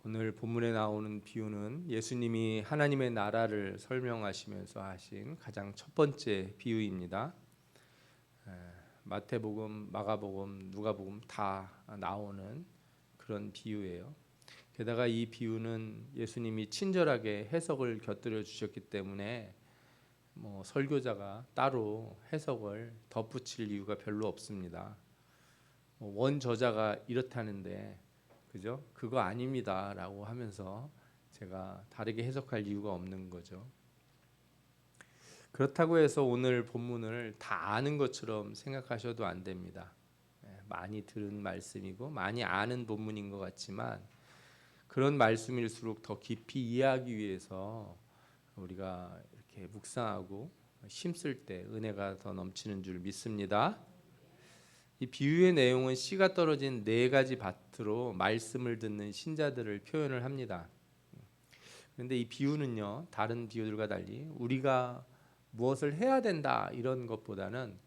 오늘 본문에 나오는 비유는 예수님이 하나님의 나라를 설명하시면서 하신 가장 첫 번째 비유입니다. 마태복음, 마가복음, 누가복음 다 나오는 그런 비유예요. 게다가 이 비유는 예수님이 친절하게 해석을 곁들여 주셨기 때문에 설교자가 따로 해석을 덧붙일 이유가 별로 없습니다. 원 저자가 이렇다는데 그죠? 그거 아닙니다라고 하면서 제가 다르게 해석할 이유가 없는 거죠. 그렇다고 해서 오늘 본문을 다 아는 것처럼 생각하셔도 안 됩니다. 많이 들은 말씀이고 많이 아는 본문인 것 같지만 그런 말씀일수록 더 깊이 이해하기 위해서 우리가 이렇게 묵상하고 힘쓸 때 은혜가 더 넘치는 줄 믿습니다. 이 비유의 내용은 씨가 떨어진 네 가지 밭으로 말씀을 듣는 신자들을 표현을 합니다. 그런데 이 비유는요, 다른 비유들과 달리 우리가 무엇을 해야 된다 이런 것보다는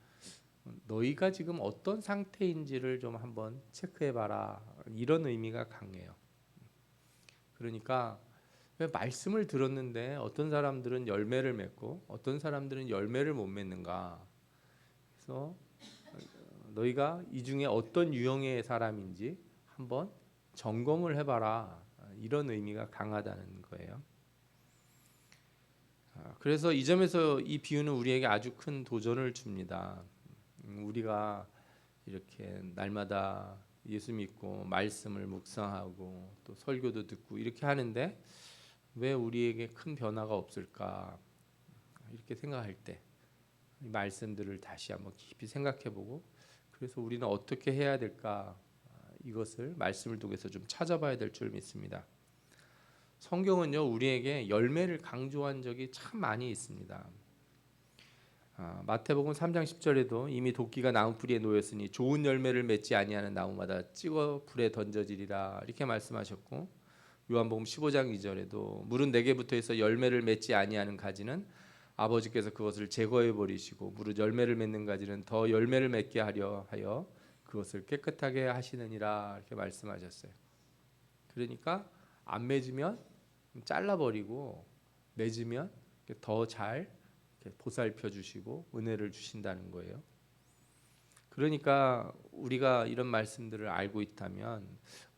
너희가 지금 어떤 상태인지를 좀 한번 체크해 봐라 이런 의미가 강해요. 그러니까 왜 말씀을 들었는데 어떤 사람들은 열매를 맺고 어떤 사람들은 열매를 못 맺는가? 그래서 너희가 이 중에 어떤 유형의 사람인지 한번 점검을 해봐라. 이런 의미가 강하다는 거예요. 그래서 이 점에서 이 비유는 우리에게 아주 큰 도전을 줍니다. 우리가 이렇게 날마다 예수 믿고 말씀을 묵상하고 또 설교도 듣고 이렇게 하는데 왜 우리에게 큰 변화가 없을까? 이렇게 생각할 때 이 말씀들을 다시 한번 깊이 생각해보고 그래서 우리는 어떻게 해야 될까? 이것을 말씀을 통해서 좀 찾아봐야 될 줄 믿습니다. 성경은요 우리에게 열매를 강조한 적이 참 많이 있습니다. 마태복음 3장 10절에도 이미 도끼가 나무 뿌리에 놓였으니 좋은 열매를 맺지 아니하는 나무마다 찍어 불에 던져지리라 이렇게 말씀하셨고 요한복음 15장 2절에도 물은 내게 붙어 있어 열매를 맺지 아니하는 가지는 아버지께서 그것을 제거해 버리시고 무릇 열매를 맺는 가지는 더 열매를 맺게 하려 하여 그것을 깨끗하게 하시느니라 이렇게 말씀하셨어요. 그러니까 안 맺으면 잘라버리고 맺으면 더 잘 보살펴 주시고 은혜를 주신다는 거예요. 그러니까 우리가 이런 말씀들을 알고 있다면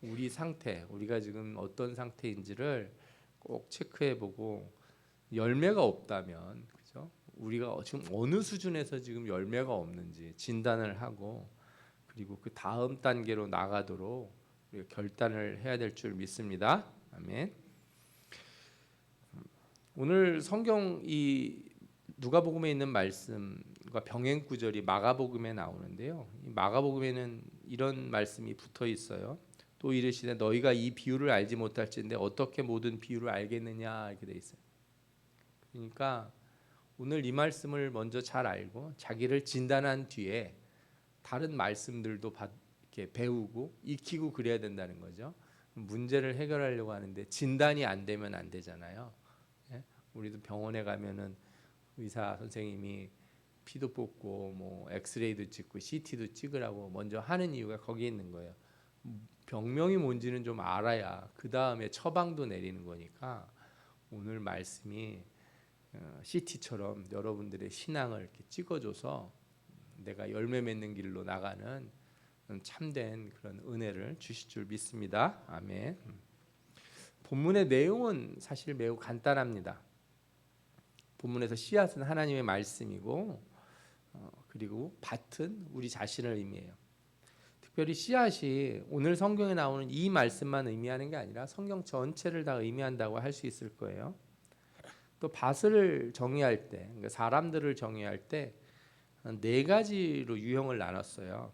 우리 상태, 우리가 지금 어떤 상태인지를 꼭 체크해 보고 열매가 없다면 그죠? 우리가 지금 어느 수준에서 지금 열매가 없는지 진단을 하고 그리고 그 다음 단계로 나가도록 우리가 결단을 해야 될 줄 믿습니다. 아멘. 오늘 성경 이 누가복음에 있는 말씀과 병행 구절이 마가복음에 나오는데요. 이 마가복음에는 이런 말씀이 붙어 있어요. 또 이르시되 너희가 이 비유를 알지 못할진데 어떻게 모든 비유를 알겠느냐 이렇게 돼 있어요. 그러니까 오늘 이 말씀을 먼저 잘 알고 자기를 진단한 뒤에 다른 말씀들도 이렇게 배우고 익히고 그래야 된다는 거죠. 문제를 해결하려고 하는데 진단이 안 되면 안 되잖아요. 예? 우리도 병원에 가면은 의사 선생님이 피도 뽑고 뭐 엑스레이도 찍고 CT도 찍으라고 먼저 하는 이유가 거기에 있는 거예요. 병명이 뭔지는 좀 알아야 그 다음에 처방도 내리는 거니까 오늘 말씀이 CT처럼 여러분들의 신앙을 이렇게 찍어줘서 내가 열매 맺는 길로 나가는 참된 그런 은혜를 주실 줄 믿습니다. 아멘. 본문의 내용은 사실 매우 간단합니다. 본문에서 씨앗은 하나님의 말씀이고 그리고 밭은 우리 자신을 의미해요. 특별히 씨앗이 오늘 성경에 나오는 이 말씀만 의미하는 게 아니라 성경 전체를 다 의미한다고 할 수 있을 거예요. 또 밭을 정의할 때, 그러니까 사람들을 정의할 때 네 가지로 유형을 나눴어요.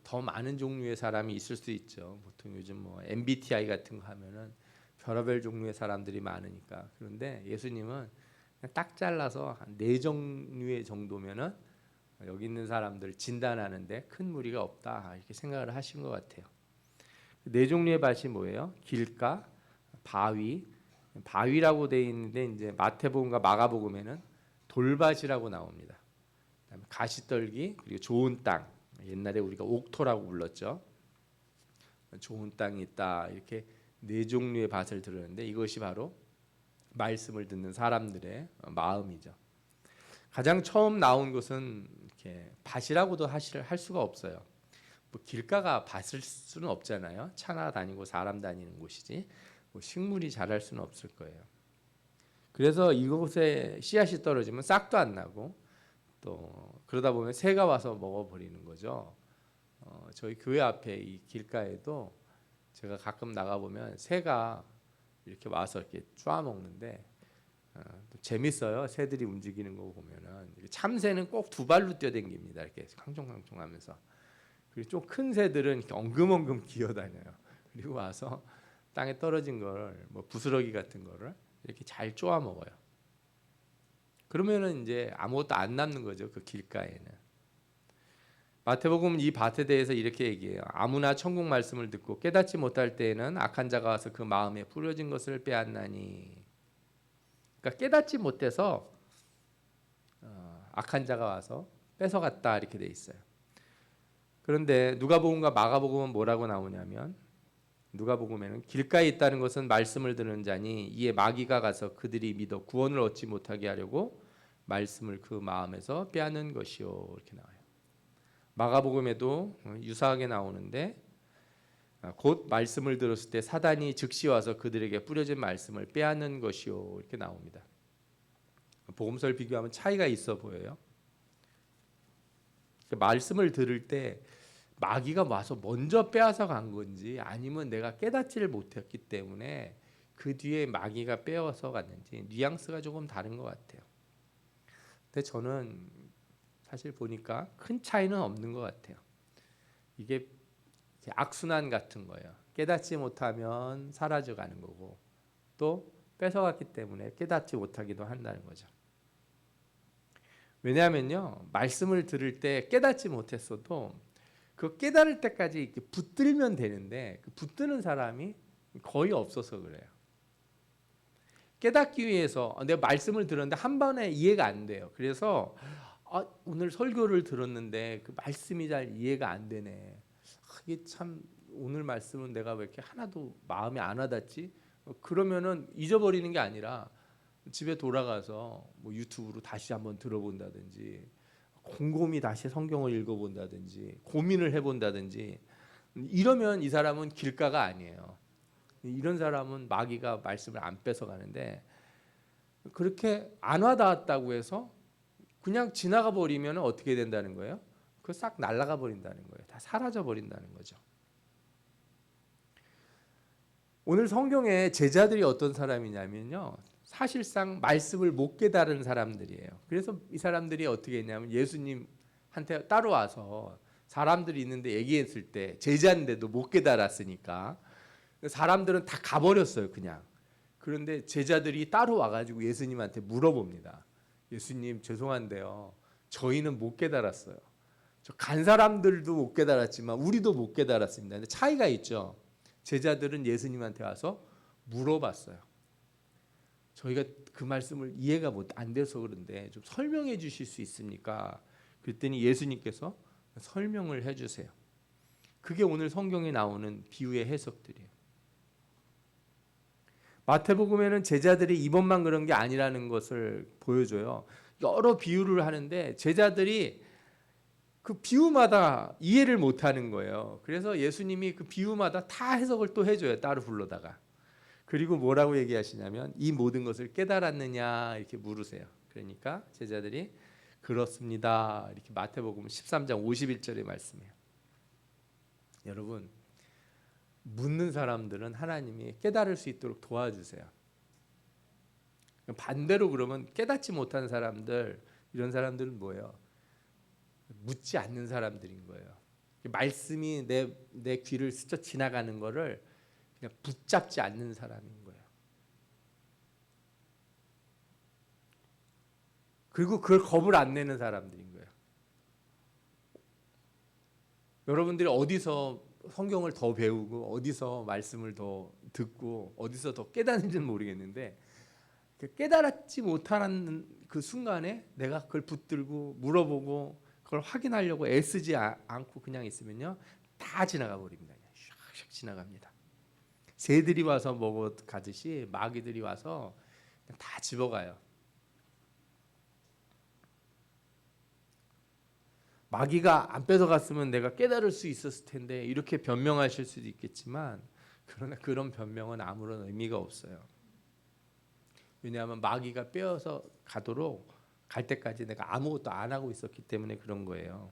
더 많은 종류의 사람이 있을 수 있죠. 보통 요즘 MBTI 같은 거 하면은 별의별 종류의 사람들이 많으니까. 그런데 예수님은 그냥 딱 잘라서 한 네 종류의 정도면은 여기 있는 사람들 진단하는데 큰 무리가 없다 이렇게 생각을 하신 것 같아요. 네 종류의 밭이 뭐예요? 길가, 바위, 바위라고 되어 있는데 이제 마태복음과 마가복음에는 돌밭이라고 나옵니다. 그다음에 가시떨기 그리고 좋은 땅 옛날에 우리가 옥토라고 불렀죠. 좋은 땅이 있다. 이렇게 네 종류의 밭을 들었는데 이것이 바로 말씀을 듣는 사람들의 마음이죠. 가장 처음 나온 것은 이렇게 밭이라고도 할 수가 없어요. 뭐 길가가 밭일 수는 없잖아요. 차나 다니고 사람 다니는 곳이지. 뭐 식물이 자랄 수는 없을 거예요. 그래서 이곳에 씨앗이 떨어지면 싹도 안 나고 또 그러다 보면 새가 와서 먹어버리는 거죠. 저희 교회 앞에 이 길가에도 제가 가끔 나가 보면 새가 이렇게 와서 이렇게 쪼아 먹는데 또 재밌어요. 새들이 움직이는 거 보면은 참새는 꼭 두 발로 뛰어댕깁니다. 이렇게 캉총캉총하면서. 그리고 좀 큰 새들은 이렇게 엉금엉금 기어다녀요. 그리고 와서 땅에 떨어진 걸 뭐 부스러기 같은 거를 이렇게 잘 쪼아 먹어요. 그러면은 이제 아무것도 안 남는 거죠. 그 길가에는. 마태복음은 이 밭에 대해서 이렇게 얘기해요. 아무나 천국 말씀을 듣고 깨닫지 못할 때에는 악한 자가 와서 그 마음에 뿌려진 것을 빼앗나니. 그러니까 깨닫지 못해서 악한 자가 와서 뺏어갔다 이렇게 돼 있어요. 그런데 누가복음과 마가복음은 뭐라고 나오냐면 누가복음에는 길가에 있다는 것은 말씀을 듣는 자니 이에 마귀가 가서 그들이 믿어 구원을 얻지 못하게 하려고 말씀을 그 마음에서 빼앗는 것이요 이렇게 나와요. 마가복음에도 유사하게 나오는데 곧 말씀을 들었을 때 사단이 즉시 와서 그들에게 뿌려진 말씀을 빼앗는 것이요 이렇게 나옵니다. 복음서를 비교하면 차이가 있어 보여요. 말씀을 들을 때 마귀가 와서 먼저 빼앗아 간 건지 아니면 내가 깨닫지를 못했기 때문에 그 뒤에 마귀가 빼앗아 갔는지 뉘앙스가 조금 다른 것 같아요. 근데 저는 사실 보니까 큰 차이는 없는 것 같아요. 이게 악순환 같은 거예요. 깨닫지 못하면 사라져 가는 거고 또 뺏어갔기 때문에 깨닫지 못하기도 한다는 거죠. 왜냐하면요, 말씀을 들을 때 깨닫지 못했어도 그 깨달을 때까지 이렇게 붙들면 되는데 그 붙드는 사람이 거의 없어서 그래요. 깨닫기 위해서 내가 말씀을 들었는데 한 번에 이해가 안 돼요. 그래서 오늘 설교를 들었는데 그 말씀이 잘 이해가 안 되네. 이게 참 오늘 말씀은 내가 왜 이렇게 하나도 마음에 안 와닿지? 그러면은 잊어버리는 게 아니라 집에 돌아가서 뭐 유튜브로 다시 한번 들어본다든지 곰곰이 다시 성경을 읽어본다든지 고민을 해본다든지 이러면 이 사람은 길가가 아니에요. 이런 사람은 마귀가 말씀을 안 뺏어가는데 그렇게 안 와닿았다고 해서 그냥 지나가 버리면 어떻게 된다는 거예요? 그 싹 날아가 버린다는 거예요. 다 사라져 버린다는 거죠. 오늘 성경에 제자들이 어떤 사람이냐면요. 사실상 말씀을 못 깨달은 사람들이에요. 그래서 이 사람들이 어떻게 했냐면 예수님한테 따로 와서 사람들이 있는데 얘기했을 때 제자인데도 못 깨달았으니까 사람들은 다 가버렸어요. 그냥. 그런데 제자들이 따로 와가지고 예수님한테 물어봅니다. 예수님 죄송한데요. 저희는 못 깨달았어요. 저 간 사람들도 못 깨달았지만 우리도 못 깨달았습니다. 근데 차이가 있죠. 제자들은 예수님한테 와서 물어봤어요. 저희가 그 말씀을 이해가 안 돼서 그런데 좀 설명해 주실 수 있습니까? 그랬더니 예수님께서 설명을 해주세요. 그게 오늘 성경에 나오는 비유의 해석들이에요. 마태복음에는 제자들이 이번만 그런 게 아니라는 것을 보여줘요. 여러 비유를 하는데 제자들이 그 비유마다 이해를 못하는 거예요. 그래서 예수님이 그 비유마다 다 해석을 또 해줘요. 따로 불러다가. 그리고 뭐라고 얘기하시냐면 이 모든 것을 깨달았느냐 이렇게 물으세요. 그러니까 제자들이 그렇습니다. 이렇게 마태복음 13장 51절의 말씀이에요. 여러분 묻는 사람들은 하나님이 깨달을 수 있도록 도와주세요. 반대로 그러면 깨닫지 못한 사람들 이런 사람들은 뭐예요? 묻지 않는 사람들인 거예요. 말씀이 내 귀를 스쳐 지나가는 거를 그냥 붙잡지 않는 사람인 거예요. 그리고 그걸 겁을 안 내는 사람들인 거예요. 여러분들이 어디서 성경을 더 배우고 어디서 말씀을 더 듣고 어디서 더 깨닫는지는 모르겠는데 깨달지 못하는 그 순간에 내가 그걸 붙들고 물어보고 그걸 확인하려고 애쓰지 않고 그냥 있으면요 다 지나가 버립니다. 지나갑니다. 새들이 와서 먹어 가듯이 마귀들이 와서 다 집어가요. 마귀가 안 뺏어갔으면 내가 깨달을 수 있었을 텐데 이렇게 변명하실 수도 있겠지만, 그러나 그런 변명은 아무런 의미가 없어요. 왜냐하면 마귀가 빼어서 가도록 갈 때까지 내가 아무것도 안 하고 있었기 때문에 그런 거예요.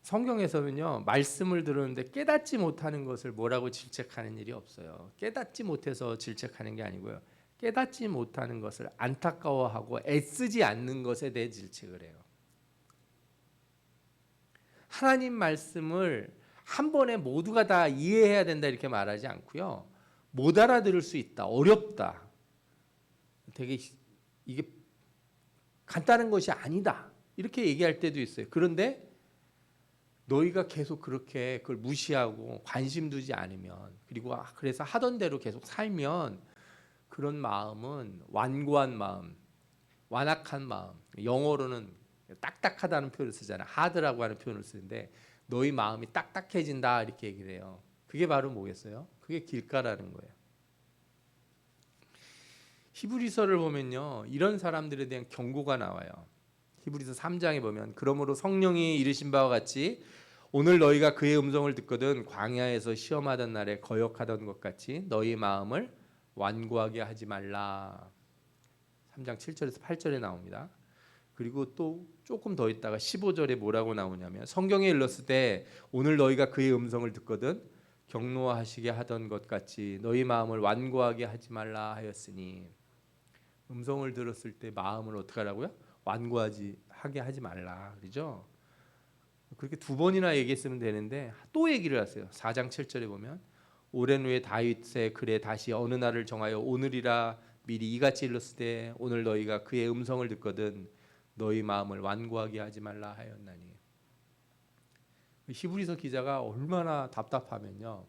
성경에서는요, 말씀을 들었는데 깨닫지 못하는 것을 뭐라고 질책하는 일이 없어요. 깨닫지 못해서 질책하는 게 아니고요, 깨닫지 못하는 것을 안타까워하고 애쓰지 않는 것에 대해 질책을 해요. 하나님 말씀을 한 번에 모두가 다 이해해야 된다 이렇게 말하지 않고요, 못 알아들을 수 있다, 어렵다, 되게 이게 간단한 것이 아니다 이렇게 얘기할 때도 있어요. 그런데 너희가 계속 그렇게 그걸 무시하고 관심 두지 않으면, 그리고 그래서 하던 대로 계속 살면, 그런 마음은 완고한 마음, 완악한 마음, 영어로는 딱딱하다는 표현을 쓰잖아요. 하드라고 하는 표현을 쓰는데, 너희 마음이 딱딱해진다 이렇게 얘기를 해요. 그게 바로 뭐겠어요? 그게 길가라는 거예요. 히브리서를 보면요, 이런 사람들에 대한 경고가 나와요. 히브리서 3장에 보면, 그러므로 성령이 이르신 바와 같이 오늘 너희가 그의 음성을 듣거든 광야에서 시험하던 날에 거역하던 것 같이 너희 마음을 완고하게 하지 말라. 3장 7절에서 8절에 나옵니다. 그리고 또 조금 더 있다가 15절에 뭐라고 나오냐면, 성경에 일렀을 때 오늘 너희가 그의 음성을 듣거든 경노하시게 하던 것 같이 너희 마음을 완고하게 하지 말라 하였으니, 음성을 들었을 때 마음을 어떻게 하라고요? 완고하게 하지 말라 그러죠. 그렇게 두 번이나 얘기했으면 되는데 또 얘기를 하세요. 4장 7절에 보면, 오랜 후에 다윗의 글에 다시 어느 날을 정하여 오늘이라 미리 이같이 일렀을 때 오늘 너희가 그의 음성을 듣거든 너희 마음을 완고하게 하지 말라 하였나니. 히브리서 기자가 얼마나 답답하면요,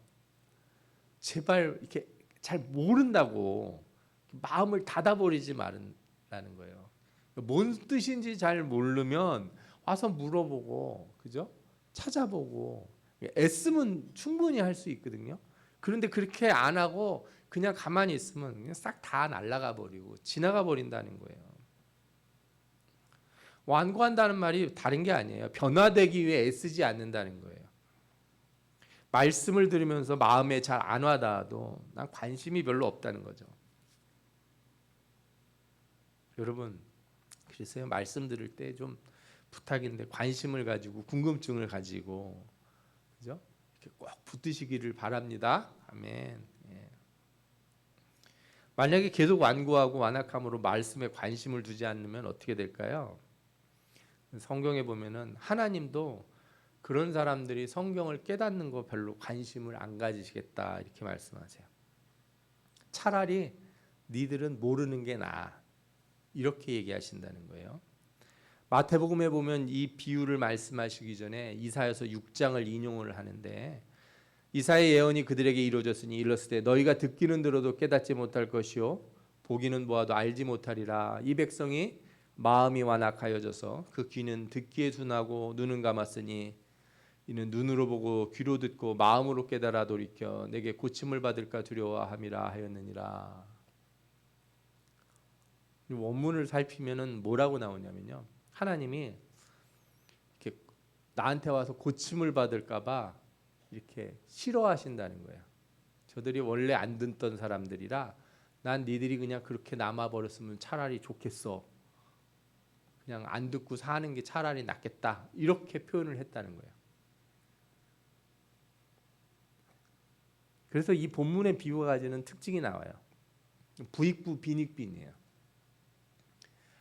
제발 이렇게 잘 모른다고 마음을 닫아버리지 말라는 거예요. 뭔 뜻인지 잘 모르면 와서 물어보고, 그죠? 찾아보고 애쓰면 충분히 할 수 있거든요. 그런데 그렇게 안 하고 그냥 가만히 있으면 그냥 싹 다 날아가 버리고 지나가 버린다는 거예요. 완고한다는 말이 다른 게 아니에요. 변화되기 위해 애쓰지 않는다는 거예요. 말씀을 들으면서 마음에 잘 안 와닿아도 난 관심이 별로 없다는 거죠. 여러분, 그래서요, 말씀 들을 때 좀 부탁인데 관심을 가지고 궁금증을 가지고, 그죠? 이렇게 꼭 붙드시기를 바랍니다. 아멘. 예. 만약에 계속 완고하고 완악함으로 말씀에 관심을 두지 않으면 어떻게 될까요? 성경에 보면은 하나님도 그런 사람들이 성경을 깨닫는 거 별로 관심을 안 가지시겠다 이렇게 말씀하세요. 차라리 니들은 모르는 게 나아 이렇게 얘기하신다는 거예요. 마태복음에 보면 이 비유를 말씀하시기 전에 이사야서 6장을 인용을 하는데, 이사야의 예언이 그들에게 이루어졌으니 일렀을 때 너희가 듣기는 들어도 깨닫지 못할 것이요 보기는 보아도 알지 못하리라. 이 백성이 마음이 완악하여져서 그 귀는 듣기에 둔하고 눈은 감았으니 이는 눈으로 보고 귀로 듣고 마음으로 깨달아 돌이켜 내게 고침을 받을까 두려워함이라 하였느니라. 원문을 살피면은 뭐라고 나오냐면요, 하나님이 이렇게 나한테 와서 고침을 받을까봐 이렇게 싫어하신다는 거예요. 저들이 원래 안 듣던 사람들이라 난 니들이 그냥 그렇게 남아버렸으면 차라리 좋겠어. 그냥 안 듣고 사는 게 차라리 낫겠다. 이렇게 표현을 했다는 거예요. 그래서 이 본문의 비유가 가지는 특징이 나와요. 부익부 빈익빈이에요.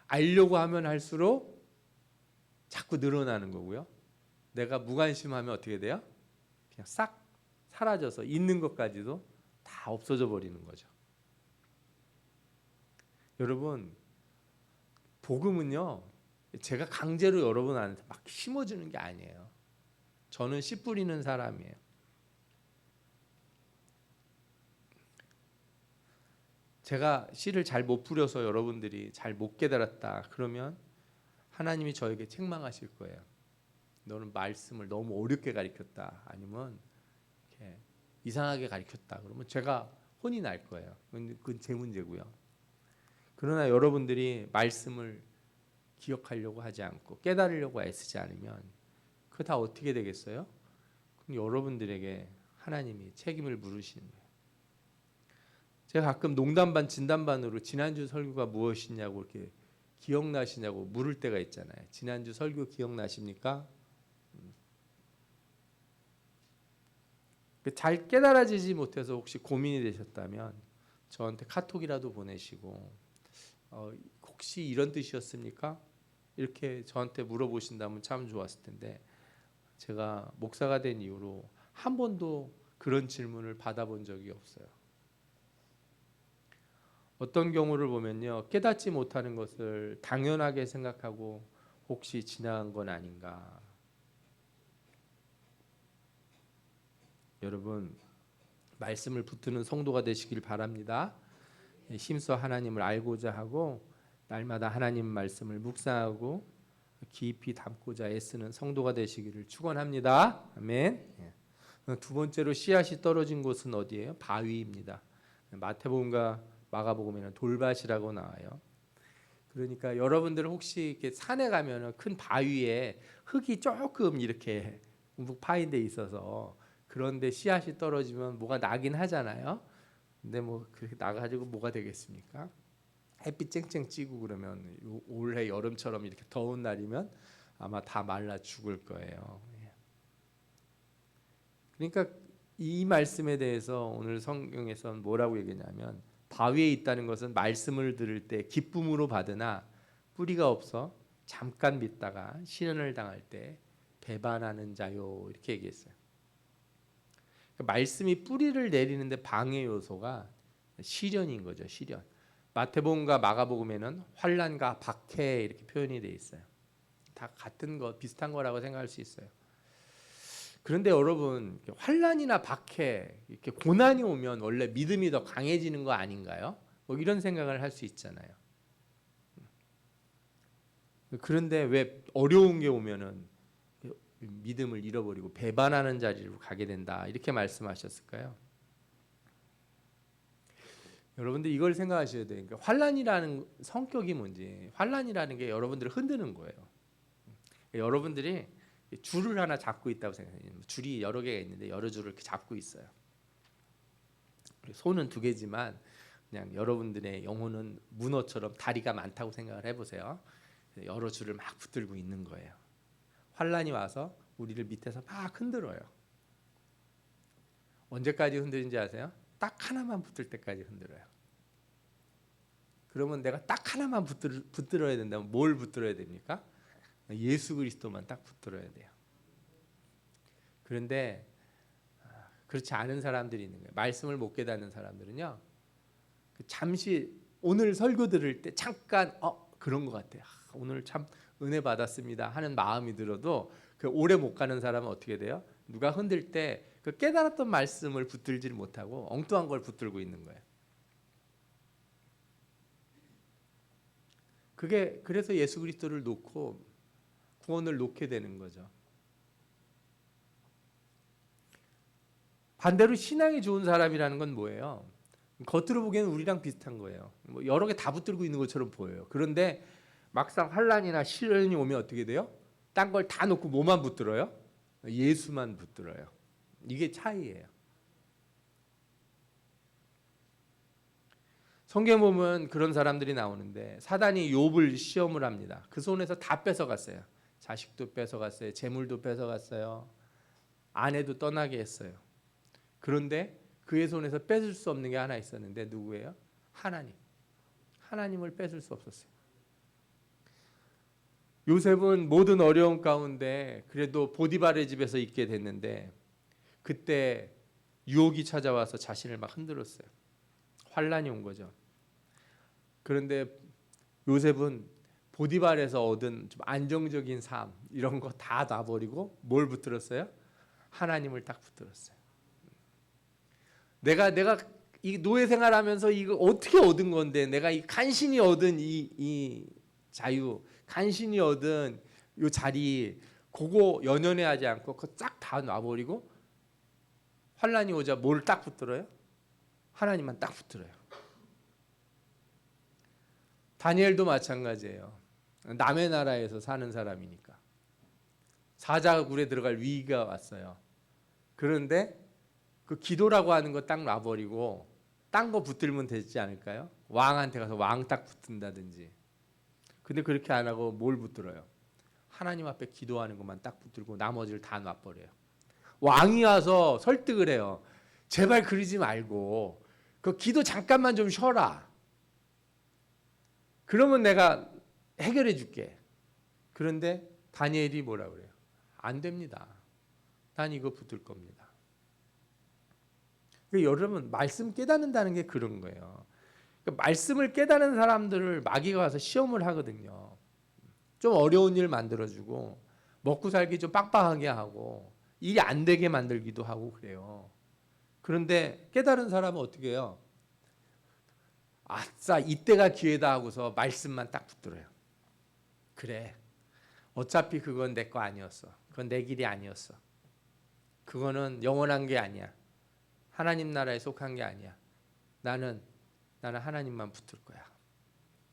알려고 하면 할수록 자꾸 늘어나는 거고요. 내가 무관심하면 어떻게 돼요? 그냥 싹 사라져서 있는 것까지도 다 없어져 버리는 거죠. 여러분, 복음은요, 제가 강제로 여러분한테 막 심어주는 게 아니에요. 저는 씨 뿌리는 사람이에요. 제가 씨를 잘 못 뿌려서 여러분들이 잘 못 깨달았다 그러면 하나님이 저에게 책망하실 거예요. 너는 말씀을 너무 어렵게 가르쳤다. 아니면 이렇게 이상하게 가르쳤다. 그러면 제가 혼이 날 거예요. 그건 제 문제고요. 그러나 여러분들이 말씀을 기억하려고 하지 않고 깨달으려고 애쓰지 않으면 그거 다 어떻게 되겠어요? 그럼 여러분들에게 하나님이 책임을 물으시는 거예요. 제가 가끔 농담 반 진담 반으로 지난주 설교가 무엇이냐고 이렇게 기억나시냐고 물을 때가 있잖아요. 지난주 설교 기억나십니까? 잘 깨달아지지 못해서 혹시 고민이 되셨다면 저한테 카톡이라도 보내시고 혹시 이런 뜻이었습니까? 이렇게 저한테 물어보신다면 참 좋았을 텐데 제가 목사가 된 이후로 한 번도 그런 질문을 받아본 적이 없어요. 어떤 경우를 보면요, 깨닫지 못하는 것을 당연하게 생각하고 혹시 지나간 건 아닌가. 여러분, 말씀을 붙드는 성도가 되시길 바랍니다. 힘써 하나님을 알고자 하고 날마다 하나님 말씀을 묵상하고 깊이 담고자 애쓰는 성도가 되시기를 축원합니다. 아멘. 두 번째로 씨앗이 떨어진 곳은 어디예요? 바위입니다. 마태복음과 마가복음에는 돌밭이라고 나와요. 그러니까 여러분들 혹시 이렇게 산에 가면은 큰 바위에 흙이 조금 이렇게 움푹 파인 데 있어서 그런데 씨앗이 떨어지면 뭐가 나긴 하잖아요. 근데 뭐 그렇게 나가지고 뭐가 되겠습니까? 햇빛 쨍쨍 찌고 그러면 올해 여름처럼 이렇게 더운 날이면 아마 다 말라 죽을 거예요. 그러니까 이 말씀에 대해서 오늘 성경에서는 뭐라고 얘기냐면 바위에 있다는 것은 말씀을 들을 때 기쁨으로 받으나 뿌리가 없어 잠깐 믿다가 시련을 당할 때 배반하는 자요 이렇게 얘기했어요. 그러니까 말씀이 뿌리를 내리는데 방해 요소가 시련인 거죠. 시련. 마태복음과 마가복음에는 환난과 박해 이렇게 표현이 돼 있어요. 다 같은 거 비슷한 거라고 생각할 수 있어요. 그런데 여러분 환난이나 박해 이렇게 고난이 오면 원래 믿음이 더 강해지는 거 아닌가요? 뭐 이런 생각을 할 수 있잖아요. 그런데 왜 어려운 게 오면은 믿음을 잃어버리고 배반하는 자리로 가게 된다 이렇게 말씀하셨을까요? 여러분들 이걸 생각하셔야 돼요. 그러니까 환난이라는 성격이 뭔지 환난이라는 게 여러분들을 흔드는 거예요. 여러분들이 줄을 하나 잡고 있다고 생각해요. 줄이 여러 개가 있는데 여러 줄을 이렇게 잡고 있어요. 손은 두 개지만 그냥 여러분들의 영혼은 문어처럼 다리가 많다고 생각을 해보세요. 여러 줄을 막 붙들고 있는 거예요. 환란이 와서 우리를 밑에서 막 흔들어요. 언제까지 흔들는지 아세요? 딱 하나만 붙들 때까지 흔들어요. 그러면 내가 딱 하나만 붙들어야 된다면 뭘 붙들어야 됩니까? 예수 그리스도만 딱 붙들어야 돼요. 그런데 그렇지 않은 사람들이 있는 거예요. 말씀을 못 깨닫는 사람들은요. 잠시 오늘 설교 들을 때 잠깐 그런 것 같아요. 오늘 참 은혜 받았습니다 하는 마음이 들어도 그 오래 못 가는 사람은 어떻게 돼요? 누가 흔들 때 그 깨달았던 말씀을 붙들지를 못하고 엉뚱한 걸 붙들고 있는 거예요. 그게 그래서 예수 그리스도를 놓고 구원을 놓게 되는 거죠. 반대로 신앙이 좋은 사람이라는 건 뭐예요? 겉으로 보기에는 우리랑 비슷한 거예요. 뭐 여러 개 다 붙들고 있는 것처럼 보여요. 그런데 막상 환란이나 시련이 오면 어떻게 돼요? 딴 걸 다 놓고 뭐만 붙들어요? 예수만 붙들어요. 이게 차이예요. 성경 보면 그런 사람들이 나오는데 사단이 욥을 시험을 합니다. 그 손에서 다 뺏어갔어요. 자식도 뺏어갔어요. 재물도 뺏어갔어요. 아내도 떠나게 했어요. 그런데 그의 손에서 뺏을 수 없는 게 하나 있었는데 누구예요? 하나님. 하나님을 뺏을 수 없었어요. 요셉은 모든 어려움 가운데 그래도 보디발의 집에서 있게 됐는데 그때 유혹이 찾아와서 자신을 막 흔들었어요. 환란이 온 거죠. 그런데 요셉은 보디발에서 얻은 좀 안정적인 삶 이런 거 다 놔버리고 뭘 붙들었어요? 하나님을 딱 붙들었어요. 내가 이 노예 생활하면서 이거 어떻게 얻은 건데 내가 이 간신히 얻은 이 자유 간신히 얻은 요 자리 그거 연연해하지 않고 그거 쫙 다 놔버리고 환란이 오자 뭘 딱 붙들어요? 하나님만 딱 붙들어요. 다니엘도 마찬가지예요. 남의 나라에서 사는 사람이니까 사자굴에 들어갈 위기가 왔어요. 그런데 그 기도라고 하는 거 딱 놔버리고 딴 거 붙들면 되지 않을까요? 왕한테 가서 왕 딱 붙든다든지. 근데 그렇게 안 하고 뭘 붙들어요? 하나님 앞에 기도하는 것만 딱 붙들고 나머지를 다 놔버려요. 왕이 와서 설득을 해요. 제발 그러지 말고 그 기도 잠깐만 좀 쉬어라. 그러면 내가 해결해 줄게. 그런데 다니엘이 뭐라 그래요? 안 됩니다. 난 이거 붙들 겁니다. 그러니까 여러분 말씀 깨닫는다는 게 그런 거예요. 그러니까 말씀을 깨닫는 사람들을 마귀가 와서 시험을 하거든요. 좀 어려운 일 만들어주고 먹고 살기 좀 빡빡하게 하고 일이 안 되게 만들기도 하고 그래요. 그런데 깨달은 사람은 어떻게 해요? 아싸 이때가 기회다 하고서 말씀만 딱 붙들어요. 그래 어차피 그건 내 거 아니었어. 그건 내 길이 아니었어. 그거는 영원한 게 아니야. 하나님 나라에 속한 게 아니야. 나는 하나님만 붙을 거야.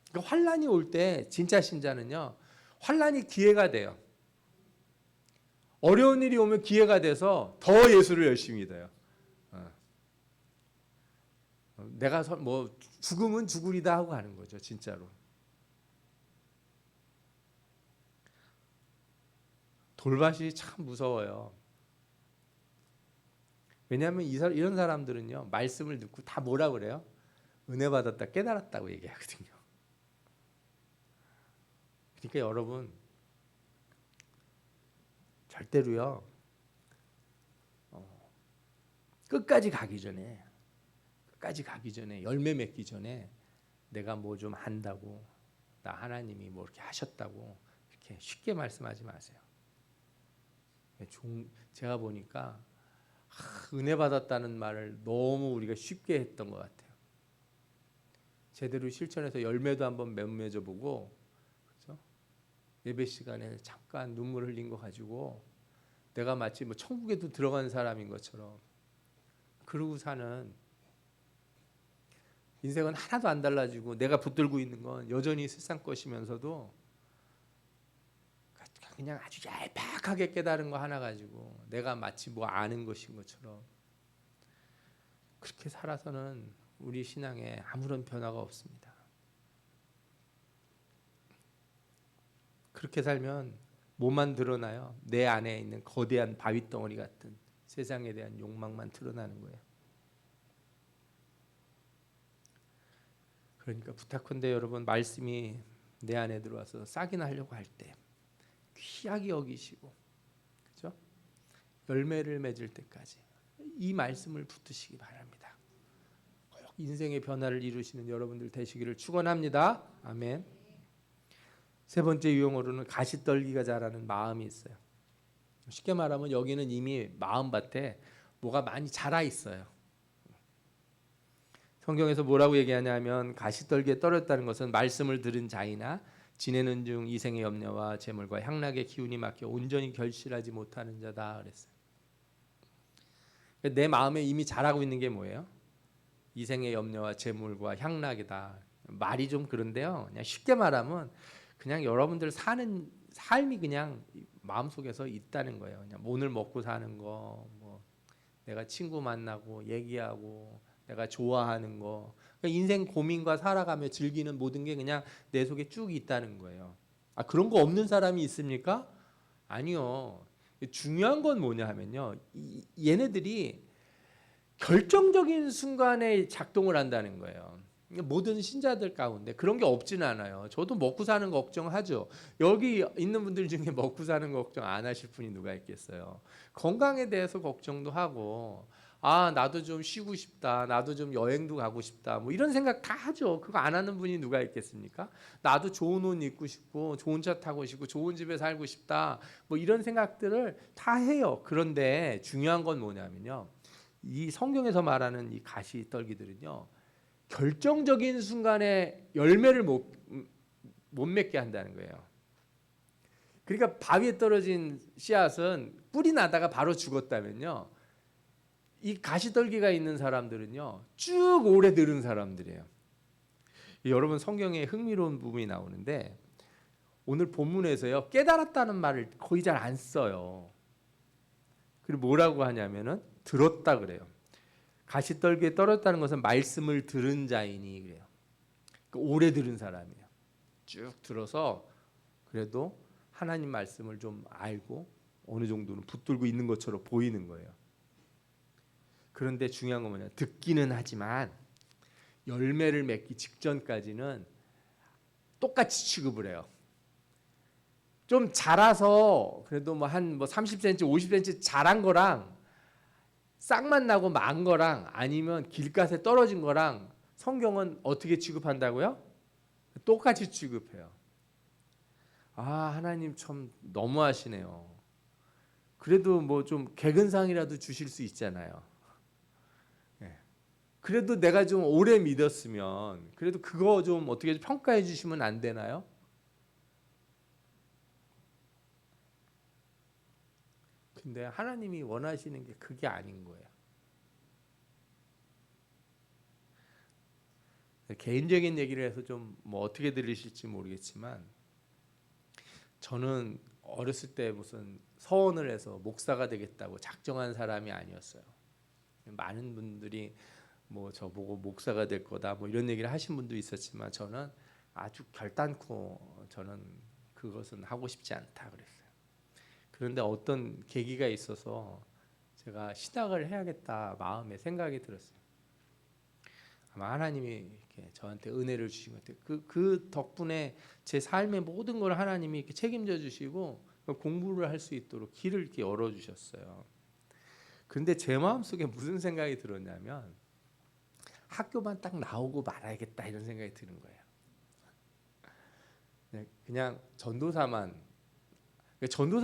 그러니까 환란이 올 때 진짜 신자는요. 환란이 기회가 돼요. 어려운 일이 오면 기회가 돼서 더 예수를 열심히 믿어요. 내가 뭐 죽으면 죽으리다 하고 하는 거죠, 진짜로. 돌밭이 참 무서워요. 왜냐하면 이런 사람들은요 말씀을 듣고 다 뭐라 그래요? 은혜 받았다 깨달았다고 얘기하거든요. 그러니까 여러분 절대로요 끝까지 가기 전에 열매 맺기 전에 내가 뭐 좀 한다고 나 하나님이 뭐 이렇게 하셨다고 이렇게 쉽게 말씀하지 마세요. 제가 보니까 은혜 받았다는 말을 너무 우리가 쉽게 했던 것 같아요. 제대로 실천해서 열매도 한번 맺어 보고, 그렇죠? 예배 시간에 잠깐 눈물 흘린 거 가지고 내가 마치 뭐 천국에도 들어간 사람인 것처럼 그러고 사는 인생은 하나도 안 달라지고 내가 붙들고 있는 건 여전히 세상 것이면서도 그냥 아주 얄팍하게 깨달은 거 하나 가지고 내가 마치 뭐 아는 것인 것처럼 그렇게 살아서는 우리 신앙에 아무런 변화가 없습니다. 그렇게 살면 뭐만 드러나요? 내 안에 있는 거대한 바위덩어리 같은 세상에 대한 욕망만 드러나는 거예요. 그러니까 부탁한데 여러분 말씀이 내 안에 들어와서 싹이나 하려고 할 때 귀하게 여기시고 그렇죠? 열매를 맺을 때까지 이 말씀을 붙드시기 바랍니다. 꼭 인생의 변화를 이루시는 여러분들 되시기를 축원합니다. 아멘. 세 번째 유형으로는 가시떨기가 자라는 마음이 있어요. 쉽게 말하면 여기는 이미 마음밭에 뭐가 많이 자라 있어요. 성경에서 뭐라고 얘기하냐면 가시떨기에 떨어졌다는 것은 말씀을 들은 자이나 지내는 중 이생의 염려와 재물과 향락의 기운이 막혀 온전히 결실하지 못하는 자다 그랬어요. 내 마음에 이미 자라고 있는 게 뭐예요? 이생의 염려와 재물과 향락이다. 말이 좀 그런데요. 그냥 쉽게 말하면 그냥 여러분들 사는 삶이 그냥 마음속에서 있다는 거예요. 그냥 오늘 먹고 사는 거, 뭐 내가 친구 만나고 얘기하고 내가 좋아하는 거, 그러니까 인생 고민과 살아가며 즐기는 모든 게 그냥 내 속에 쭉 있다는 거예요. 아 그런 거 없는 사람이 있습니까? 아니요. 중요한 건 뭐냐 하면요, 얘네들이 결정적인 순간에 작동을 한다는 거예요. 모든 신자들 가운데 그런 게 없지는 않아요. 저도 먹고 사는 거 걱정하죠. 여기 있는 분들 중에 먹고 사는 거 걱정 안 하실 분이 누가 있겠어요. 건강에 대해서 걱정도 하고 아 나도 좀 쉬고 싶다, 나도 좀 여행도 가고 싶다, 뭐 이런 생각 다 하죠. 그거 안 하는 분이 누가 있겠습니까? 나도 좋은 옷 입고 싶고 좋은 차 타고 싶고 좋은 집에 살고 싶다, 뭐 이런 생각들을 다 해요. 그런데 중요한 건 뭐냐면요, 이 성경에서 말하는 이 가시떨기들은요 결정적인 순간에 열매를 못 맺게 한다는 거예요. 그러니까 바위에 떨어진 씨앗은 뿌리 나다가 바로 죽었다면요, 이 가시떨기가 있는 사람들은요 쭉 오래 들은 사람들이에요. 여러분, 성경에 흥미로운 부분이 나오는데 오늘 본문에서요 깨달았다는 말을 거의 잘 안 써요. 그리고 뭐라고 하냐면은 들었다 그래요. 가시떨기에 떨어졌다는 것은 말씀을 들은 자이니 그래요. 그러니까 오래 들은 사람이에요. 쭉 들어서 그래도 하나님 말씀을 좀 알고 어느 정도는 붙들고 있는 것처럼 보이는 거예요. 그런데 중요한 건 뭐냐, 듣기는 하지만 열매를 맺기 직전까지는 똑같이 취급을 해요. 좀 자라서 그래도 뭐 한 30cm, 50cm 자란 거랑 싹만 나고 만 거랑 아니면 길가에 떨어진 거랑 성경은 어떻게 취급한다고요? 똑같이 취급해요. 아, 하나님 참 너무하시네요. 그래도 뭐 좀 개근상이라도 주실 수 있잖아요. 예. 그래도 내가 좀 오래 믿었으면 그래도 그거 좀 어떻게 평가해 주시면 안 되나요? 근데 하나님이 원하시는 게 그게 아닌 거예요. 개인적인 얘기를 해서 좀 뭐 어떻게 들으실지 모르겠지만 저는 어렸을 때 무슨 서원을 해서 목사가 되겠다고 작정한 사람이 아니었어요. 많은 분들이 뭐 저보고 목사가 될 거다 뭐 이런 얘기를 하신 분도 있었지만 저는 아주 결단코 저는 그것은 하고 싶지 않다 그랬어요. 그런데 어떤 계기가 있어서 제가 신학을 해야겠다 마음에 생각이 들었어요. 아마 하나님이 이렇게 저한테 은혜를 주신 것 같아요. 그 덕분에 제 삶의 모든 걸 하나님이 이렇게 책임져 주시고 공부를 할 수 있도록 길을 이렇게 열어 주셨어요. 근데 제 마음속에 무슨 생각이 들었냐면 학교만 딱 나오고 말아야겠다 이런 생각이 드는 거예요. 그냥 전도사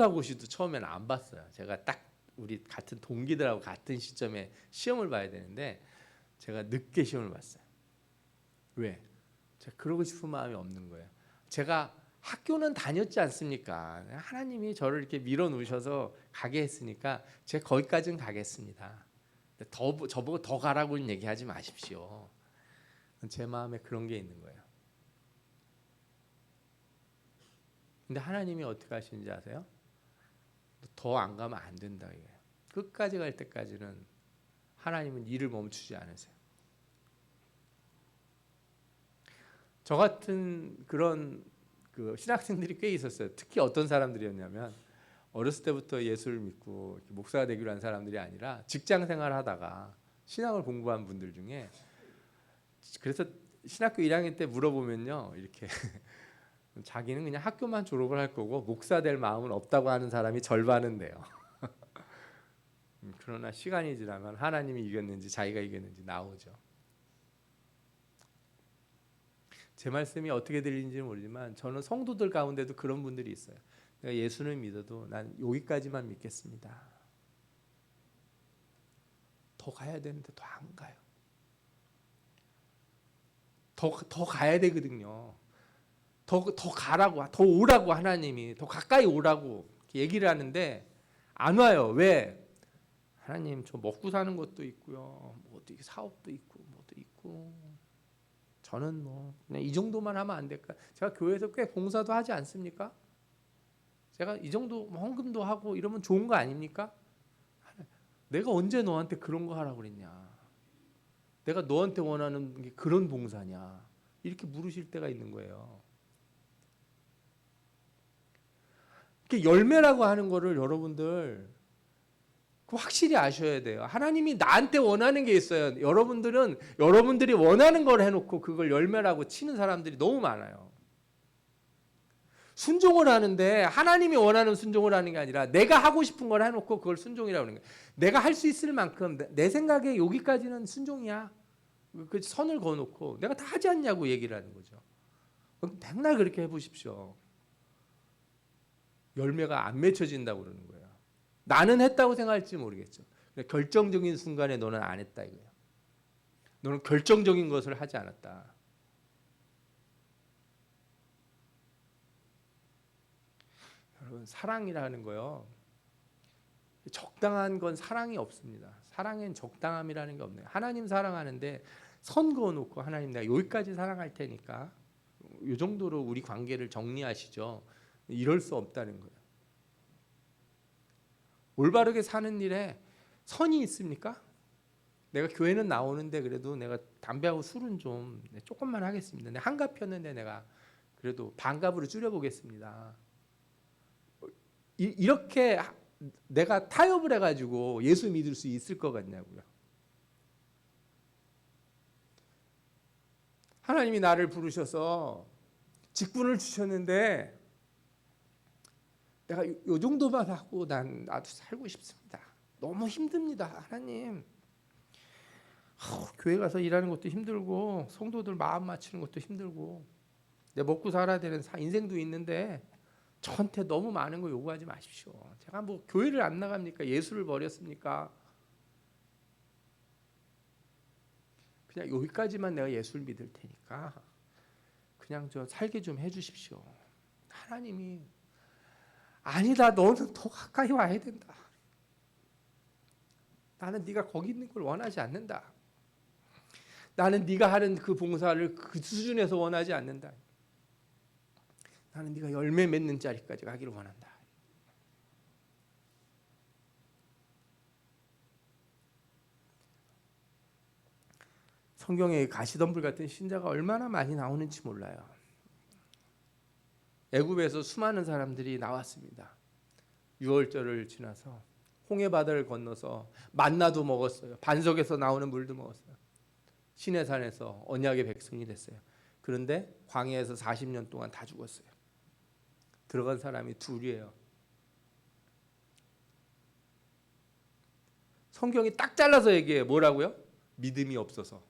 고시도 처음에는 안 봤어요. 제가 딱 우리 같은 동기들하고 같은 시점에 시험을 봐야 되는데 제가 늦게 시험을 봤어요. 왜? 제가 그러고 싶은 마음이 없는 거예요. 제가 학교는 다녔지 않습니까? 하나님이 저를 이렇게 밀어 놓으셔서 가게 했으니까 제가 거기까지는 가겠습니다. 저보고 더 가라고는 얘기하지 마십시오. 제 마음에 그런 게 있는 거예요. 근데 하나님이 어떻게 하시는지 아세요? 더 안 가면 안 된다 이거예요. 끝까지 갈 때까지는 하나님은 일을 멈추지 않으세요. 저 같은 그런 그 신학생들이 꽤 있었어요. 특히 어떤 사람들이었냐면 어렸을 때부터 예수를 믿고 목사가 되기로 한 사람들이 아니라 직장 생활하다가 신학을 공부한 분들 중에, 그래서 신학교 1학년 때 물어보면요 이렇게 자기는 그냥 학교만 졸업을 할 거고 목사 될 마음은 없다고 하는 사람이 절반은 돼요. 그러나 시간이 지나면 하나님이 이겼는지 자기가 이겼는지 나오죠. 제 말씀이 어떻게 들리는지는 모르지만 저는 성도들 가운데도 그런 분들이 있어요. 내가 예수는 믿어도 난 여기까지만 믿겠습니다. 더 가야 되는데 더 안 가요. 더 가야 되거든요. 더 가라고, 더 오라고 하나님이 더 가까이 오라고 얘기를 하는데 안 와요. 왜? 하나님 저 먹고 사는 것도 있고요. 뭐 어떻게 사업도 있고 뭐도 있고 저는 뭐 그냥 이 정도만 하면 안 될까? 제가 교회에서 꽤 봉사도 하지 않습니까? 제가 이 정도 헌금도 하고 이러면 좋은 거 아닙니까? 내가 언제 너한테 그런 거 하라고 그랬냐? 내가 너한테 원하는 게 그런 봉사냐? 이렇게 물으실 때가 있는 거예요. 열매라고 하는 거를 여러분들 확실히 아셔야 돼요. 하나님이 나한테 원하는 게 있어요. 여러분들은 여러분들이 원하는 걸 해놓고 그걸 열매라고 치는 사람들이 너무 많아요. 순종을 하는데 하나님이 원하는 순종을 하는 게 아니라 내가 하고 싶은 걸 해놓고 그걸 순종이라고 하는 거예요. 내가 할 수 있을 만큼 내 생각에 여기까지는 순종이야. 그 선을 그어놓고 내가 다 하지 않냐고 얘기를 하는 거죠. 맨날 그렇게 해보십시오. 열매가 안 맺혀진다고 그러는 거예요. 나는 했다고 생각할지 모르겠죠. 결정적인 순간에 너는 안 했다 이거예요. 너는 결정적인 것을 하지 않았다. 여러분, 사랑이라는 거요, 적당한 건 사랑이 없습니다. 사랑엔 적당함이라는 게 없네요. 하나님 사랑하는데 선 그어놓고 하나님 내가 여기까지 사랑할 테니까 이 정도로 우리 관계를 정리하시죠. 이럴 수 없다는 거예요. 올바르게 사는 일에 선이 있습니까? 내가 교회는 나오는데 그래도 내가 담배하고 술은 좀 조금만 하겠습니다. 내가 한갑 폈는데 내가 그래도 반갑으로 줄여보겠습니다. 이렇게 내가 타협을 해가지고 예수 믿을 수 있을 것 같냐고요. 하나님이 나를 부르셔서 직분을 주셨는데 내가 요 정도만 하고 나도 살고 싶습니다. 너무 힘듭니다, 하나님. 교회 가서 일하는 것도 힘들고 성도들 마음 맞추는 것도 힘들고 내 먹고 살아야 되는 인생도 있는데 저한테 너무 많은 거 요구하지 마십시오. 제가 뭐 교회를 안 나갑니까? 예수를 버렸습니까? 그냥 여기까지만 내가 예수를 믿을 테니까 그냥 저 살게 좀 해주십시오. 하나님이 아니다, 너는 더 가까이 와야 된다. 나는 네가 거기 있는 걸 원하지 않는다. 나는 네가 하는 그 봉사를 그 수준에서 원하지 않는다. 나는 네가 열매 맺는 자리까지 가기를 원한다. 성경에 가시덤불 같은 신자가 얼마나 많이 나오는지 몰라요. 애굽에서 수많은 사람들이 나왔습니다. 유월절을 지나서 홍해 바다를 건너서 만나도 먹었어요. 반석에서 나오는 물도 먹었어요. 시내산에서 언약의 백성이 됐어요. 그런데 광야에서 40년 동안 다 죽었어요. 들어간 사람이 둘이에요. 성경이 딱 잘라서 얘기해요. 뭐라고요? 믿음이 없어서.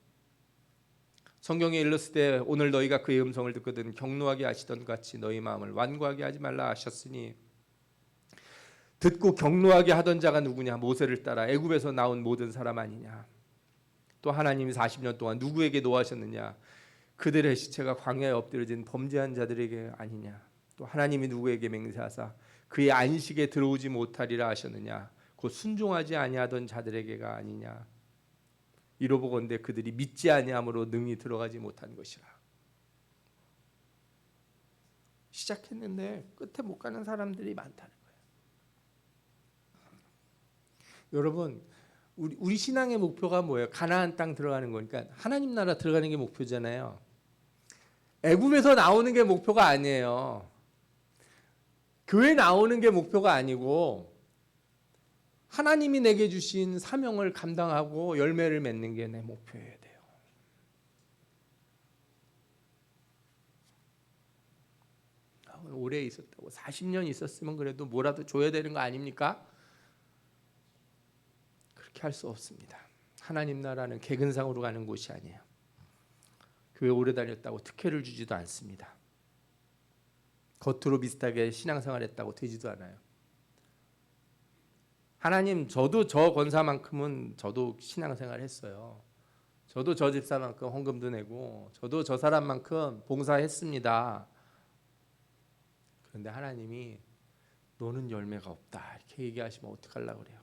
성경에 일렀을 때 오늘 너희가 그의 음성을 듣거든 경노하게 하시던 같이 너희 마음을 완고하게 하지 말라 하셨으니, 듣고 경노하게 하던 자가 누구냐? 모세를 따라 애굽에서 나온 모든 사람 아니냐? 또 하나님이 40년 동안 누구에게 노하셨느냐? 그들의 시체가 광야에 엎드려진 범죄한 자들에게 아니냐? 또 하나님이 누구에게 맹세하사 그의 안식에 들어오지 못하리라 하셨느냐? 곧 순종하지 아니하던 자들에게가 아니냐? 이로보건대 그들이 믿지 아니함으로 능히 들어가지 못한 것이라. 시작했는데 끝에 못 가는 사람들이 많다는 거예요. 여러분, 우리 신앙의 목표가 뭐예요? 가나안 땅 들어가는 거니까 하나님 나라 들어가는 게 목표잖아요. 애굽에서 나오는 게 목표가 아니에요. 교회 나오는 게 목표가 아니고 하나님이 내게 주신 사명을 감당하고 열매를 맺는 게 내 목표여야 돼요. 오래 있었다고 40년 있었으면 그래도 뭐라도 줘야 되는 거 아닙니까? 그렇게 할 수 없습니다. 하나님 나라는 개근상으로 가는 곳이 아니에요. 교회 오래 다녔다고 특혜를 주지도 않습니다. 겉으로 비슷하게 신앙생활 했다고 되지도 않아요. 하나님, 저도 저 권사만큼은 저도 신앙생활 했어요. 저도 저 집사만큼 헌금도 내고 저도 저 사람만큼 봉사했습니다. 그런데 하나님이 너는 열매가 없다 이렇게 얘기하시면 어떡하려고 그래요?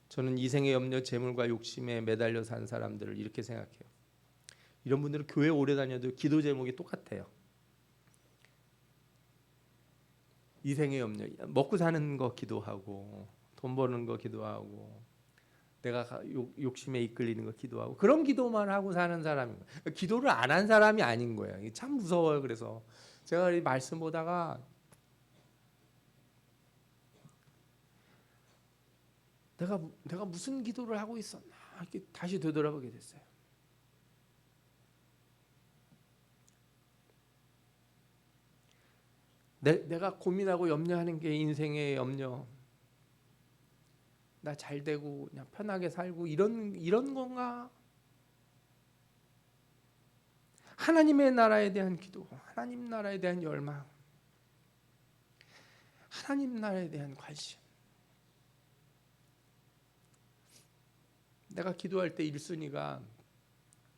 저는 이생의 염려, 재물과 욕심에 매달려 산 사람들을 이렇게 생각해요. 이런 분들은 교회 오래 다녀도 기도 제목이 똑같아요. 이생의 염려, 먹고 사는 거 기도하고 돈 버는 거 기도하고 내가 욕심에 이끌리는 거 기도하고 그런 기도만 하고 사는 사람인 거예요. 기도를 안 한 사람이 아닌 거예요. 참 무서워요. 그래서 제가 이 말씀 보다가 내가 무슨 기도를 하고 있었나 이렇게 다시 되돌아보게 됐어요. 내가 고민하고 염려하는 게 인생의 염려. 나 잘 되고 그냥 편하게 살고 이런 건가? 하나님의 나라에 대한 기도, 하나님 나라에 대한 열망, 하나님 나라에 대한 관심. 내가 기도할 때 1순위가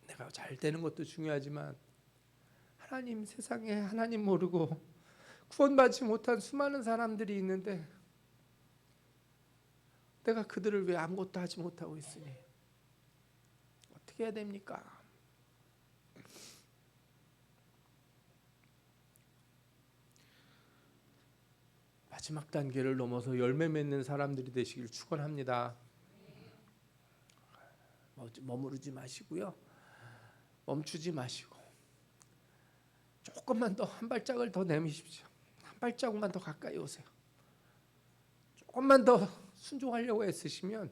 내가 잘 되는 것도 중요하지만 하나님, 세상에 하나님 모르고 구원받지 못한 수많은 사람들이 있는데 내가 그들을 왜 아무것도 하지 못하고 있으니 어떻게 해야 됩니까? 마지막 단계를 넘어서 열매 맺는 사람들이 되시길 축원합니다. 머무르지 마시고요. 멈추지 마시고 조금만 더, 한 발짝을 더 내미십시오. 한 발자국만 더 가까이 오세요. 조금만 더 순종하려고 애쓰시면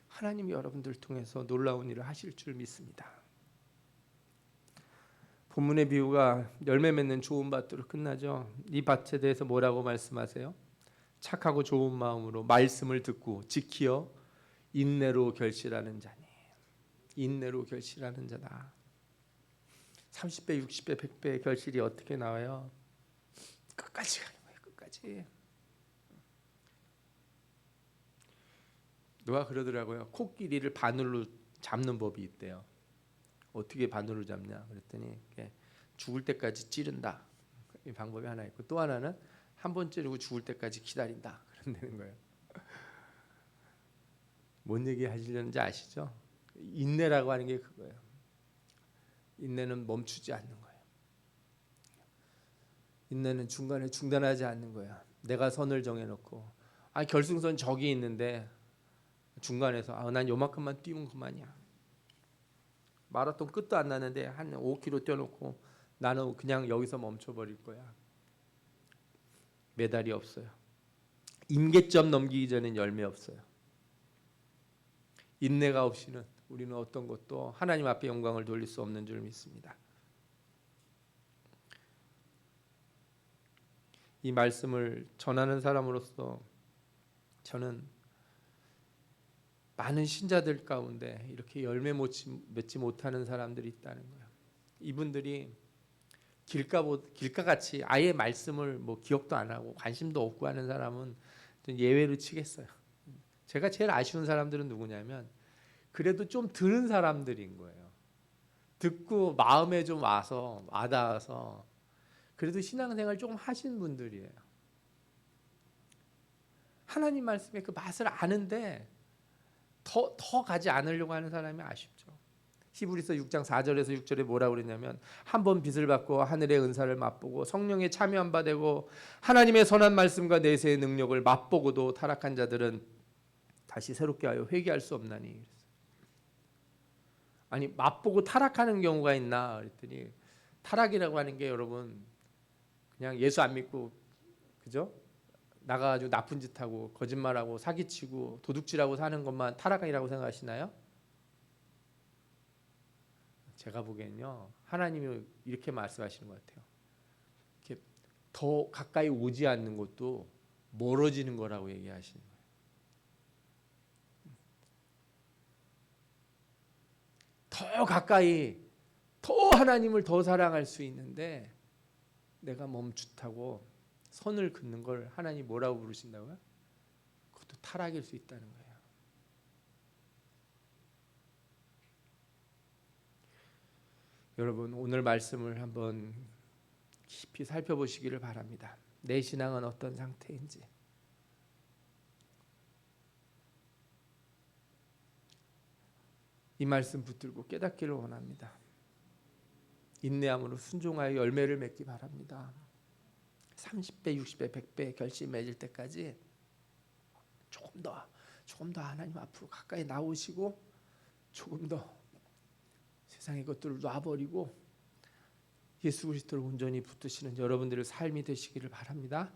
하나님이 여러분들 통해서 놀라운 일을 하실 줄 믿습니다. 본문의 비유가 열매 맺는 좋은 밭으로 끝나죠. 이 밭에 대해서 뭐라고 말씀하세요? 착하고 좋은 마음으로 말씀을 듣고 지키어 인내로 결실하는 자니. 인내로 결실하는 자다. 30배, 60배, 100배의 결실이 어떻게 나와요? 끝까지 가는 거예요. 끝까지. 누가 그러더라고요. 코끼리를 바늘로 잡는 법이 있대요. 어떻게 바늘로 잡냐 그랬더니 죽을 때까지 찌른다. 이 방법이 하나 있고, 또 하나는 한 번 찌르고 죽을 때까지 기다린다. 그런다는 거예요. 뭔 얘기 하시려는지 아시죠? 인내라고 하는 게 그거예요. 인내는 멈추지 않는 거예요. 인내는 중간에 중단하지 않는 거야. 내가 선을 정해놓고 결승선 저기 있는데 중간에서 난 요만큼만 뛰면 그만이야. 마라톤 끝도 안 나는데 한 5km 뛰어놓고 나는 그냥 여기서 멈춰버릴 거야. 메달이 없어요. 임계점 넘기기 전엔 열매 없어요. 인내가 없이는 우리는 어떤 것도 하나님 앞에 영광을 돌릴 수 없는 줄 믿습니다. 이 말씀을 전하는 사람으로서 저는 많은 신자들 가운데 이렇게 열매 맺지 못하는 사람들이 있다는 거예요. 이분들이 길가같이 아예 말씀을 기억도 안 하고 관심도 없고 하는 사람은 좀 예외로 치겠어요. 제가 제일 아쉬운 사람들은 누구냐면 그래도 좀 들은 사람들인 거예요. 듣고 마음에 좀 와닿아서 그래도 신앙생활 조금 하신 분들이에요. 하나님 말씀의 그 맛을 아는데 더 가지 않으려고 하는 사람이 아쉽죠. 히브리서 6장 4절에서 6절에 뭐라고 그러냐면 한 번 빛을 받고 하늘의 은사를 맛보고 성령에 참여한 바 되고 하나님의 선한 말씀과 내세의 능력을 맛보고도 타락한 자들은 다시 새롭게 하여 회개할 수 없나니. 아니 맛보고 타락하는 경우가 있나 그랬더니 타락이라고 하는 게 여러분 그냥 예수 안 믿고 그죠? 나가가지고 나쁜 짓하고 거짓말하고 사기치고 도둑질하고 사는 것만 타락이라고 생각하시나요? 제가 보기엔요 하나님이 이렇게 말씀하시는 것 같아요. 이렇게 더 가까이 오지 않는 것도 멀어지는 거라고 얘기하시는 거예요. 더 가까이 더 하나님을 더 사랑할 수 있는데 내가 멈칫하고 선을 긋는 걸 하나님 뭐라고 부르신다고요? 그것도 타락일 수 있다는 거예요. 여러분 오늘 말씀을 한번 깊이 살펴보시기를 바랍니다. 내 신앙은 어떤 상태인지. 이 말씀 붙들고 깨닫기를 원합니다. 인내함으로 순종하여 열매를 맺기 바랍니다. 30배, 60배, 100배 결실 맺을 때까지 조금 더 하나님 앞으로 가까이 나오시고 조금 더 세상의 것들을 놔버리고 예수 그리스도를 온전히 붙드시는 여러분들의 삶이 되시기를 바랍니다.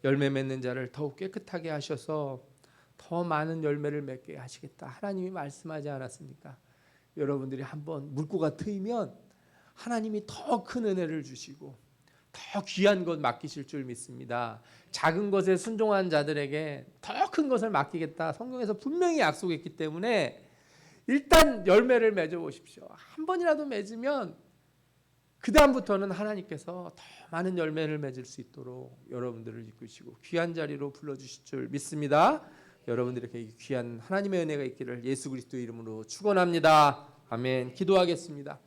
열매 맺는 자를 더욱 깨끗하게 하셔서 더 많은 열매를 맺게 하시겠다. 하나님이 말씀하지 않았습니까? 여러분들이 한번 물고가 트이면 하나님이 더 큰 은혜를 주시고 더 귀한 것 맡기실 줄 믿습니다. 작은 것에 순종한 자들에게 더 큰 것을 맡기겠다. 성경에서 분명히 약속했기 때문에 일단 열매를 맺어 보십시오. 한 번이라도 맺으면 그 다음부터는 하나님께서 더 많은 열매를 맺을 수 있도록 여러분들을 이끄시고 귀한 자리로 불러주실 줄 믿습니다. 여러분들에게 귀한 하나님의 은혜가 있기를 예수 그리스도의 이름으로 축원합니다. 아멘. 기도하겠습니다.